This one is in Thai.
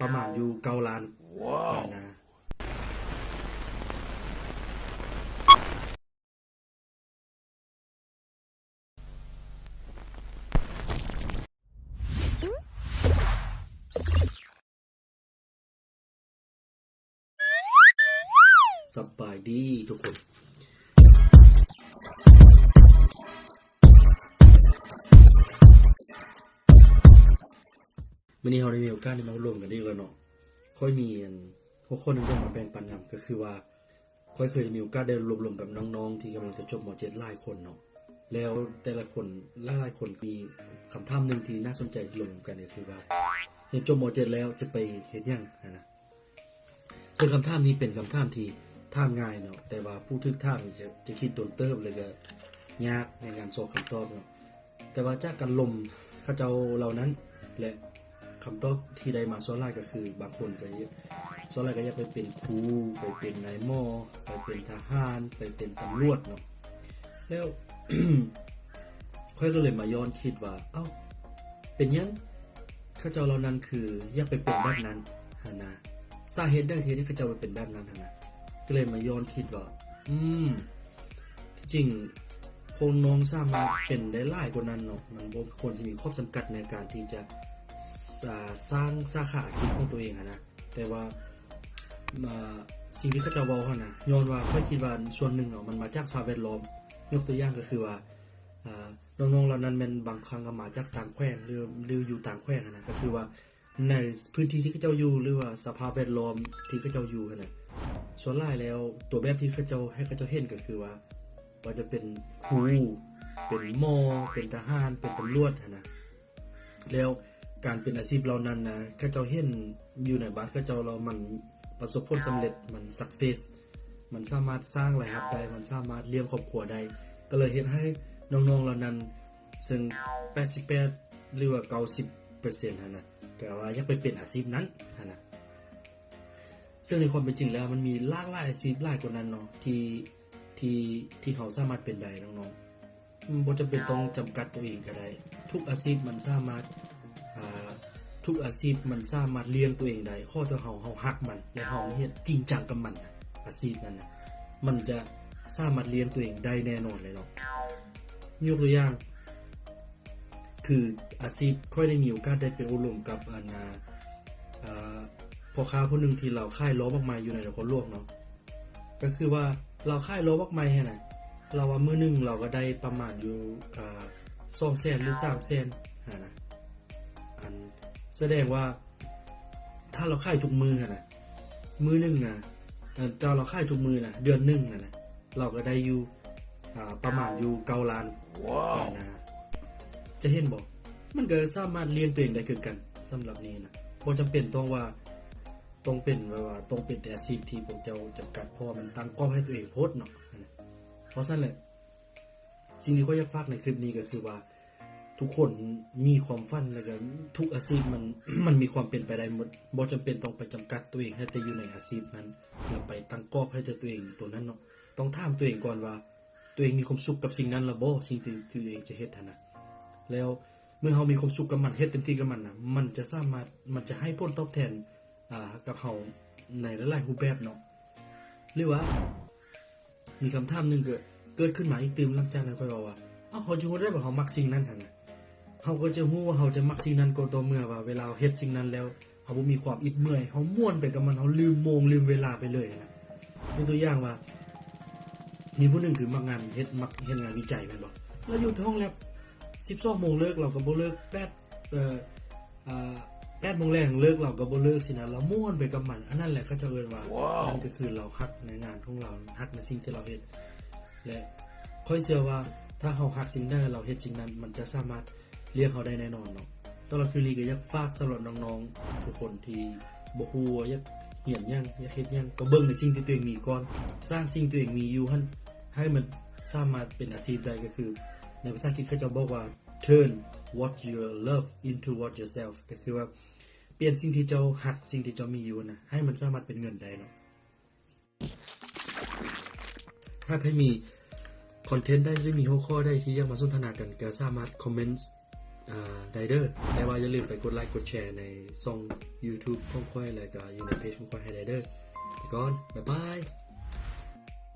ประมาณอยู่9 ล้านนะสบายดีทุกคนวันนี้เราได้มีโอกาสได้มารวมกันอีกแล้วเนาะค่อยมีหัวข้อหนึงจะมาแบ่งปันกันก็คือว่าค่อยเคยได้มีโอกาสได้รวมกับน้องๆที่กำลังจะจบม.7หลายคนเนาะแล้วแต่ละคนหลายๆคนมีคำถามหนึ่งที่น่าสนใจรวมกันก็คือว่าเรียนจบม.7แล้วจะไปเฮ็ดหยังนะซึ่งคำถามนี้เป็นคำถามที่ถามง่ายเนาะแต่ว่าผู้ทึกถามนี่จะคิดโดนเติบเลยก็ยากในการสอบคำตอบเนาะแต่ว่าจากการลมเขาเจ้าเหล่านั้นและคำตอบที่ได้มาส่วนหลายก็คือบางคนก็ส่วนหลายก็อยากไปเป็นครูไปเป็นนายหมอไปเป็นทหารไปเป็นตำรวจเนาะแล้ว ค่อยก็เลยมาย้อนคิดว่าเอ้าเป็นยังเขาเจ้าเหล่านั้นคืออยากไปเป็นแบบนั้นนะสาเหตุใดที่เขาเจ้าไปเป็นแบบนั้นนะก็เลยมาย้อนคิดว่าที่จริงพวกน้องสามารถเป็นได้หลายกว่านั้นเนาะมันบ่ควรจะมีข้อจำกัดในการที่จะสร้างสาขาอาชีพของตัวเองนะแต่ว่าสิ่งที่เขาจะเว้าหั่นน่ะย้อนว่าค่อยคิดว่าส่วนหนึ่งเนาะมันมาจากสภาพแวดล้อมยกตัวอย่างก็คือว่าน้องๆเหล่านั้นแม่นบางครั้งก็มาจากต่างแคว้นหรืออยู่ต่างแคว้นนะก็คือว่าในพื้นที่ที่เขาเจ้าอยู่หรือว่าสภาพแวดล้อมที่เขาเจ้าอยู่น่ะส่วนหลายแล้วตัวแบบที่เขาเจ้าให้เขาเจ้าเห็นก็คือว่าจะเป็นครูเป็นหมอเป็นทหารเป็นตำรวจนะแล้วการเป็นอาชีพเหล่านั้นนะเขาเจ้าเห็นอยู่ในบ้านเขาเจ้าเรามันประสบผลสำเร็จมันสักเซสมันสามารถสร้างรายรับได้มันสามารถเลี้ยงครอบครัวได้ก็เลยเฮ็ดให้น้องๆเหล่านั้นซึ่ง88หรือว่า 90% นะก็ว่าอยากไปเป็นอาชีพนั้นนะซึ่งในความเป็นจริงแล้วมันมีหลากหลายอาชีพหลายกว่านั้นเนาะที่เขาสามารถเป็นได้น้องๆบ่จำเป็นต้องจำกัดตัวเองก็ได้ทุกอาชีพมันสามารถทุกอาชีพมันสามารถเลี้ยงตัวเองได้ข้อที่เฮาฮักมันและเฮาเฮ็ดจริงจังกับมันอาชีพนั้นน่ะมันจะสามารถเลี้ยงตัวเองได้แน่นอนเลยเนาะยกตัวอย่างคืออาชีพค่อยได้มีโอกาสได้ไปอบรมกับพ่อค้าผู้นึงที่เราขายล้อมากมายอยู่ในนครหลวงเนาะก็คือว่าเราขายล้อมากมายให้น่ะเราว่ามื้อนึงเราก็ได้ประมาณอยู่200,000หรือ300,000นะแสดงว่าถ้าเราขายทุกมื้อน่ะมื้อนึงน่ะถ้าเราขายทุกมื้อน่ะเดือนนึงน่ะเราก็ได้อยู่ประมาณอยู่9 ล้านนะจะเห็นบ่มันก็สามารถเลี้ยงตัวเองได้คือกันสำหรับนี้นะบ่จำเป็นต้องว่าต้องเป็นว่าต้องเป็นแต่อาชีพที่พวกเจ้าจำกัดเพราะมันตั้งกรอบให้ตัวเองโพสเนาะเพราะฉะนั้นแหละสิ่งที่ข้อยอยากฝากในคลิปนี้ก็คือว่าทุกคนมีความฝันแล้วก็ทุกอาชีพมันมีความเป็นไปได้หมดบ่จำเป็นต้องไปจำกัดตัวเองให้แต่อยู่ในอาชีพนั้นแล้วไปตั้งกรอบให้แต่ตัวเองตัวนั้นเนาะต้องถามตัวเองก่อนว่าตัวเองมีความสุขกับสิ่งนั้นหรือบ่สิ่งที่ตัวเองจะเฮ็ดนะแล้วเมื่อเฮามีความสุขกับมันเฮ็ดเต็มที่กับมันน่ะมันจะสามารถมันจะให้ผลตอบแทนกับเฮาในหลายๆรูปแบบเนาะหรือว่ามีคำถามนึงเกิดขึ้นมาอีกตื่มหลังจากนั้นค่อยว่าเอ้าเฮาจะรู้ได้ว่าเฮามักสิ่งนั้นหั่นน่ะเฮาก็จะรู้ว่าเฮาจะมักสิ่งนั้นก็ต่อเมื่อว่าเวลาเฮ็ดสิ่งนั้นแล้วเฮาบ่มีความอิดเมื่อยเฮาม่วนไปกับมันเฮาลืมโมงลืมเวลาไปเลยนะเป็นตัวอย่างว่ามีผู้นึงคือมักงานเฮ็ดงานวิจัยแม่นบ่แล้วอยู่ที่ห้องแลบ12 โมงเลิกเราก็บ่เลิก8 โมงแลงเลิกเราก็บ่เลิกสินะเราม่วนไปกับมันอันนั้นแหละเขาจะเอิ้นว่านั่นก็คือเราฮักในงานของเราฮักในสิ่งที่เราเฮ็ดและค่อยเชื่อว่าถ้าเฮาฮักสิ่งใดเราเฮ็ดสิ่งนั้นมันจะสามารถเลี้ยงเฮาได้แน่นอนเนาะสำหรับคลิปนี้ก็อยากฝากสำหรับน้องๆทุกคนที่บ่ฮู้ว่าอยากเรียนหยังอยากเฮ็ดหยังก็เบิ่งในสิ่งที่ตัวเองมีก่อนสร้างสิ่งที่ตัวเองมีอยู่หั่นให้มันสามารถเป็นอาชีพได้ก็คือในภาษาอังกฤษเขาจะบอกว่า turn what you love into what yourself ก็คือว่าเปลี่ยนสิ่งที่เจ้าฮักสิ่งที่เจ้ามีอยู่นะให้มันสามารถเป็นเงินได้เนาะถ้าใครมีคอนเทนต์ได้หรือมีหัวข้อได้ที่อยากมาสนทนากันก็สามารถคอมเมนต์ ได้เด้อแต่ว่าอย่าลืมไปกดไลค์กดแชร์ในช่อง YouTube ของค่อยแล้วก็อยู่ในเพจของค่อยให้ได้เด้อไปก่อนบ๊ายบาย